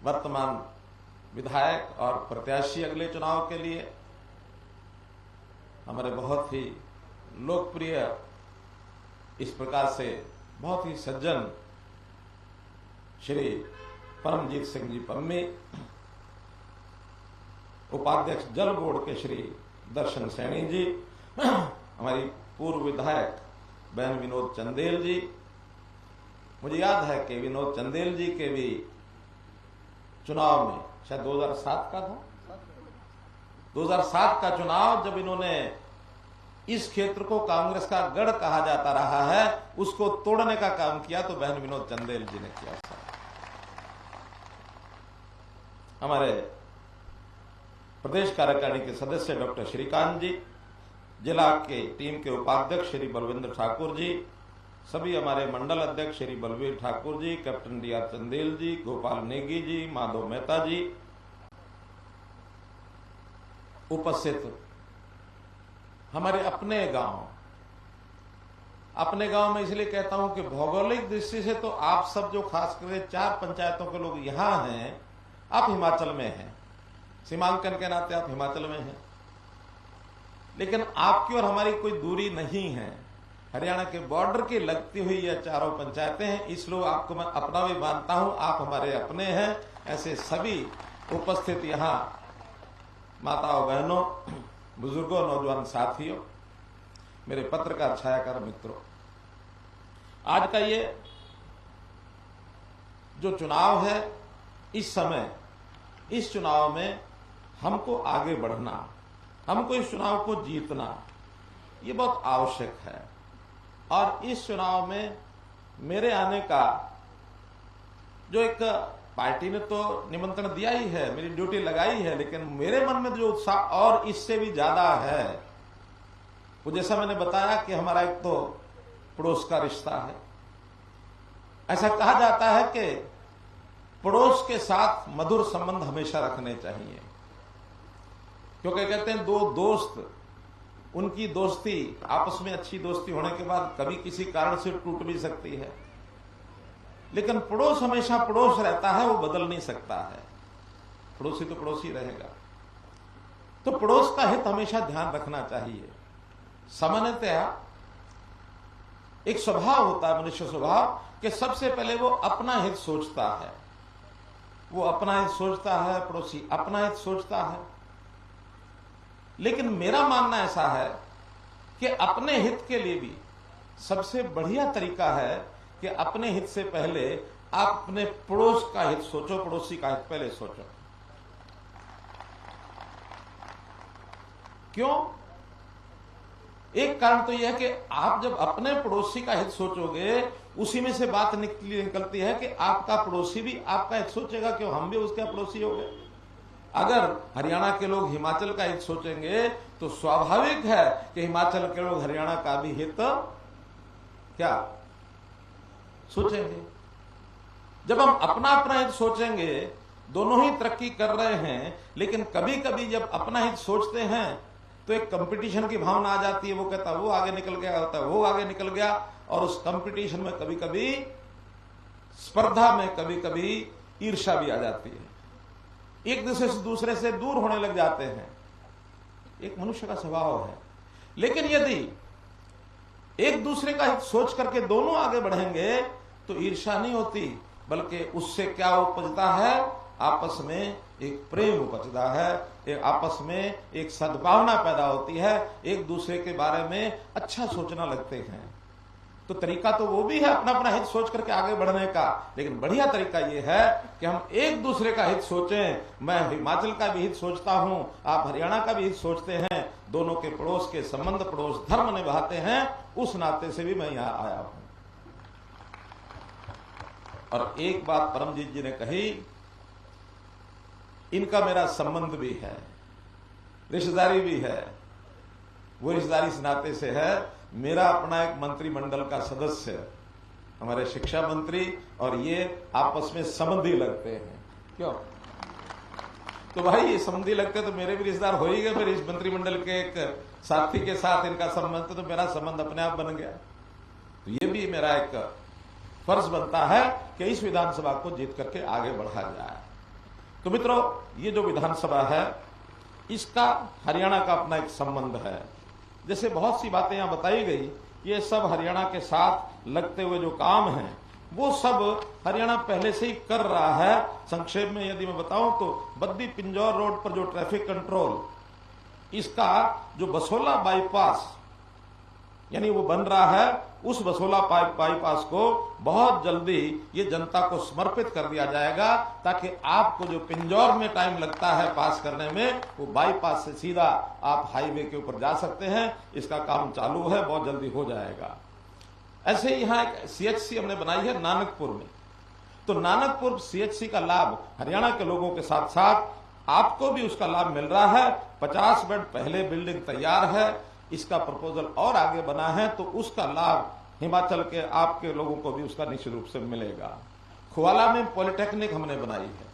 वर्तमान विधायक और प्रत्याशी अगले चुनाव के लिए, हमारे बहुत ही लोकप्रिय, इस प्रकार से बहुत ही सज्जन श्री परमजीत सिंह जी पम्मी, उपाध्यक्ष जल बोर्ड के श्री दर्शन सैनी जी, हमारी पूर्व विधायक बहन विनोद चंदेल जी। मुझे याद है कि विनोद चंदेल जी के भी चुनाव में, शायद 2007 का था, 2007 का चुनाव जब इन्होंने इस क्षेत्र को कांग्रेस का गढ़ कहा जाता रहा है, उसको तोड़ने का काम किया तो बहन विनोद चंदेल जी ने किया। हमारे प्रदेश कार्यकारिणी के सदस्य डॉक्टर श्रीकांत जी, जिला के टीम के उपाध्यक्ष श्री बलविंद्र ठाकुर जी, सभी हमारे मंडल अध्यक्ष श्री बलवीर ठाकुर जी, कैप्टन डीआर चंदेल जी, गोपाल नेगी जी, माधव मेहता जी, उपस्थित हमारे अपने गांव में इसलिए कहता हूं कि भौगोलिक दृष्टि से तो आप सब जो खास करके 4 पंचायतों के लोग यहां हैं, आप हिमाचल में हैं, सीमांकन के नाते आप हिमाचल में हैं, लेकिन आपकी और हमारी कोई दूरी नहीं है। हरियाणा के बॉर्डर की लगती हुई ये चारों पंचायतें हैं, इसलिए आपको मैं अपना भी मानता हूं, आप हमारे अपने हैं। ऐसे सभी उपस्थित यहां माताओं, बहनों, बुजुर्गों, नौजवान साथियों, मेरे पत्रकार छायाकार मित्रों, आज का ये जो चुनाव है, इस समय इस चुनाव में हमको आगे बढ़ना, हमको इस चुनाव को जीतना, ये बहुत आवश्यक है। और इस चुनाव में मेरे आने का जो एक पार्टी ने तो निमंत्रण दिया ही है, मेरी ड्यूटी लगाई है, लेकिन मेरे मन में जो उत्साह और इससे भी ज्यादा है, वो जैसा मैंने बताया कि हमारा एक तो पड़ोस का रिश्ता है। ऐसा कहा जाता है कि पड़ोस के साथ मधुर संबंध हमेशा रखने चाहिए, क्योंकि कहते हैं दो दोस्त, उनकी दोस्ती आपस में अच्छी दोस्ती होने के बाद कभी किसी कारण से टूट भी सकती है, लेकिन पड़ोस हमेशा पड़ोस रहता है, वो बदल नहीं सकता है। पड़ोसी तो पड़ोसी रहेगा। तो पड़ोस का हित हमेशा ध्यान रखना चाहिए। सामान्यतया एक स्वभाव होता है, मनुष्य स्वभाव, कि सबसे पहले वो अपना हित सोचता है, वो अपना हित सोचता है, पड़ोसी अपना हित सोचता है। लेकिन मेरा मानना ऐसा है कि अपने हित के लिए भी सबसे बढ़िया तरीका है कि अपने हित से पहले आप अपने पड़ोस का हित सोचो, पड़ोसी का हित पहले सोचो। क्यों? एक कारण तो यह है कि आप जब अपने पड़ोसी का हित सोचोगे, उसी में से बात निकलती है कि आपका पड़ोसी भी आपका हित सोचेगा, क्यों हम भी उसके पड़ोसी हो गए। अगर हरियाणा के लोग हिमाचल का हित सोचेंगे तो स्वाभाविक है कि हिमाचल के लोग हरियाणा का भी हित क्या सोचेंगे। जब हम अपना अपना हित सोचेंगे, दोनों ही तरक्की कर रहे हैं, लेकिन कभी कभी जब अपना हित सोचते हैं तो एक कंपटीशन की भावना आ जाती है। वो कहता है वो आगे निकल गया, होता है वो आगे निकल गया, और उस कंपटीशन में कभी कभी, स्पर्धा में कभी कभी ईर्ष्या भी आ जाती है, एक दूसरे से दूर होने लग जाते हैं। एक मनुष्य का स्वभाव है। लेकिन यदि एक दूसरे का हित सोच करके दोनों आगे बढ़ेंगे तो ईर्ष्या नहीं होती, बल्कि उससे क्या उपजता है, आपस में एक प्रेम उपजता है, एक आपस में एक सद्भावना पैदा होती है, एक दूसरे के बारे में अच्छा सोचना लगते हैं। तो तरीका तो वो भी है अपना अपना हित सोच करके आगे बढ़ने का, लेकिन बढ़िया तरीका ये है कि हम एक दूसरे का हित सोचें। मैं हिमाचल का भी हित सोचता हूं, आप हरियाणा का भी हित सोचते हैं, दोनों के पड़ोस के संबंध, पड़ोस धर्म निभाते हैं, उस नाते से भी मैं यहां आया हूं। और एक बात परमजीत जी ने कही, इनका मेरा संबंध भी है, रिश्तेदारी भी है। वो रिश्तेदारी इस नाते से है, मेरा अपना एक मंत्रिमंडल का सदस्य, हमारे शिक्षा मंत्री, और ये आपस में संबंधी लगते हैं। क्यों? तो भाई ये संबंधी लगते तो मेरे भी रिश्तेदार हो ही गए। फिर इस मंत्रिमंडल के एक साथी के साथ इनका संबंध, तो मेरा संबंध अपने आप बन गया। तो ये भी मेरा एक फर्ज बनता है कि इस विधानसभा को जीत करके आगे बढ़ा जाए। तो मित्रों, ये जो विधानसभा है इसका हरियाणा का अपना एक संबंध है। जैसे बहुत सी बातें यहां बताई गई, ये सब हरियाणा के साथ लगते हुए जो काम हैं वो सब हरियाणा पहले से ही कर रहा है। संक्षेप में यदि मैं बताऊं तो बद्दी पिंजौर रोड पर जो ट्रैफिक कंट्रोल, इसका जो बसोला बाईपास यानी वो बन रहा है, उस बसोला बाईपास को बहुत जल्दी ये जनता को समर्पित कर दिया जाएगा, ताकि आपको जो पिंजौर में टाइम लगता है पास करने में, वो बाईपास से सीधा आप हाईवे के ऊपर जा सकते हैं। इसका काम चालू है, बहुत जल्दी हो जाएगा। ऐसे ही यहां एक सीएचसी हमने बनाई है नानकपुर में। तो नानकपुर सीएचसी का लाभ हरियाणा के लोगों के साथ साथ आपको भी उसका लाभ मिल रहा है। 50 बेड पहले बिल्डिंग तैयार है, इसका प्रपोजल और आगे बना है, तो उसका लाभ हिमाचल के आपके लोगों को भी उसका निश्चित रूप से मिलेगा। खुवाला में पॉलिटेक्निक हमने बनाई है।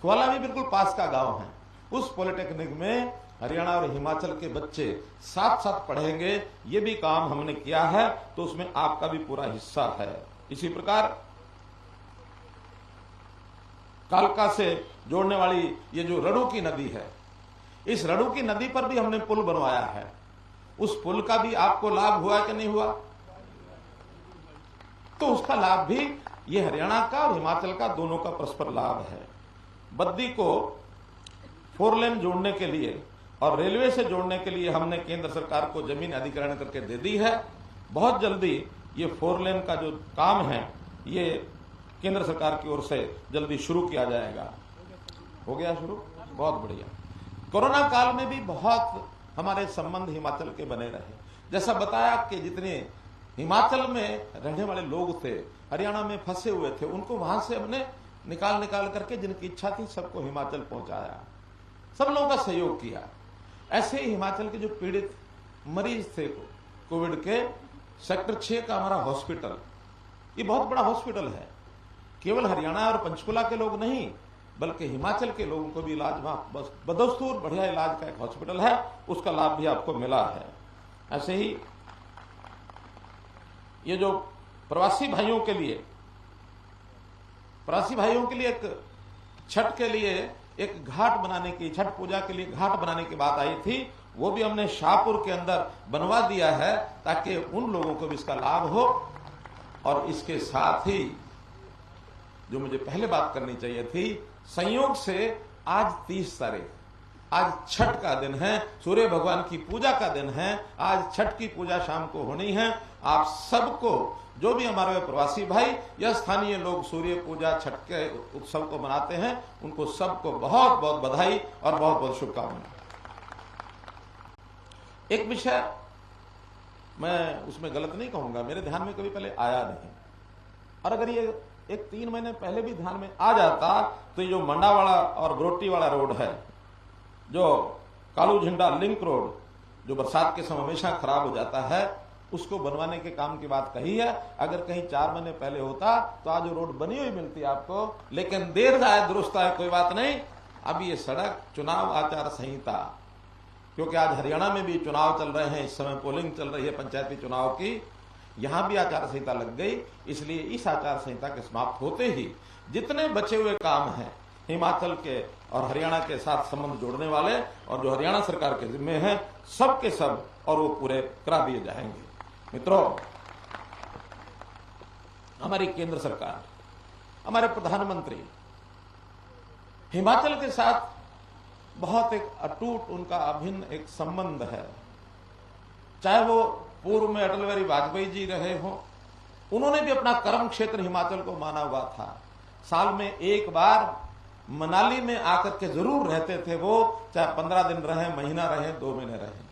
खुवाला भी बिल्कुल पास का गांव है। उस पॉलिटेक्निक में हरियाणा और हिमाचल के बच्चे साथ साथ पढ़ेंगे, ये भी काम हमने किया है, तो उसमें आपका भी पूरा हिस्सा है। इसी प्रकार कालका से जोड़ने वाली ये जो रणु की नदी है, इस रणु की नदी पर भी हमने पुल बनवाया है। उस पुल का भी आपको लाभ हुआ कि नहीं हुआ? तो उसका लाभ भी ये हरियाणा का और हिमाचल का दोनों का परस्पर लाभ है। बद्दी को 4 लेन जोड़ने के लिए और रेलवे से जोड़ने के लिए हमने केंद्र सरकार को जमीन अधिग्रहण करके दे दी है। बहुत जल्दी ये 4 लेन का जो काम है ये केंद्र सरकार की ओर से जल्दी शुरू किया जाएगा। हो गया शुरू, बहुत बढ़िया। कोरोना काल में भी बहुत हमारे संबंध हिमाचल के बने रहे। जैसा बताया कि जितने हिमाचल में रहने वाले लोग थे, हरियाणा में फंसे हुए थे, उनको वहां से हमने निकाल करके जिनकी इच्छा थी सबको हिमाचल पहुंचाया, सब लोगों का सहयोग किया। ऐसे ही हिमाचल के जो पीड़ित मरीज थे कोविड के, सेक्टर 6 का हमारा हॉस्पिटल, ये बहुत बड़ा हॉस्पिटल है। केवल हरियाणा और पंचकुला के लोग नहीं, बल्कि हिमाचल के लोगों को भी इलाज वहां बस बदस्तूर बढ़िया इलाज का एक हॉस्पिटल है, उसका लाभ भी आपको मिला है। ऐसे ही ये जो प्रवासी भाइयों के लिए एक छठ के लिए एक घाट बनाने की, छठ पूजा के लिए घाट बनाने की बात आई थी, वो भी हमने शाहपुर के अंदर बनवा दिया है, ताकि उन लोगों को भी इसका लाभ हो। और इसके साथ ही जो मुझे पहले बात करनी चाहिए थी, संयोग से आज 30 तारीख, आज छठ का दिन है, सूर्य भगवान की पूजा का दिन है। आज छठ की पूजा शाम को होनी है। आप सबको, जो भी हमारे प्रवासी भाई या स्थानीय लोग सूर्य पूजा छठ के उत्सव को मनाते हैं, उनको सबको बहुत बहुत बधाई और बहुत बहुत शुभकामनाएं। एक विषय मैं उसमें गलत नहीं कहूंगा, मेरे ध्यान में कभी पहले आया नहीं, और अगर ये एक 3 महीने पहले भी ध्यान में आ जाता, तो ये जो मंडावाड़ा और बरोटीवाड़ा रोड है, जो कालू झंडा लिंक रोड, जो बरसात के समय हमेशा खराब हो जाता है, उसको बनवाने के काम की बात कही है। अगर कहीं 4 महीने पहले होता तो आज रोड बनी हुई मिलती आपको, लेकिन देर जाए दुरुस्त आए कोई बात नहीं। अब ये सड़क चुनाव आचार संहिता, क्योंकि आज हरियाणा में भी चुनाव चल रहे हैं, इस समय पोलिंग चल रही है पंचायती चुनाव की, यहां भी आचार संहिता लग गई। इसलिए इस आचार संहिता के समाप्त होते ही जितने बचे हुए काम हैं हिमाचल के और हरियाणा के साथ संबंध जोड़ने वाले, और जो हरियाणा सरकार के जिम्मे हैं, सब के सब, और वो पूरे करा दिए जाएंगे। मित्रों, हमारी केंद्र सरकार, हमारे प्रधानमंत्री हिमाचल के साथ बहुत एक अटूट, उनका अभिन्न एक संबंध है। चाहे वो पूर्व में अटल बिहारी वाजपेयी जी रहे हो, उन्होंने भी अपना कर्म क्षेत्र हिमाचल को माना हुआ था। साल में एक बार मनाली में आकर के जरूर रहते थे वो, चाहे 15 दिन रहे, महीना रहे, 2 महीने रहे।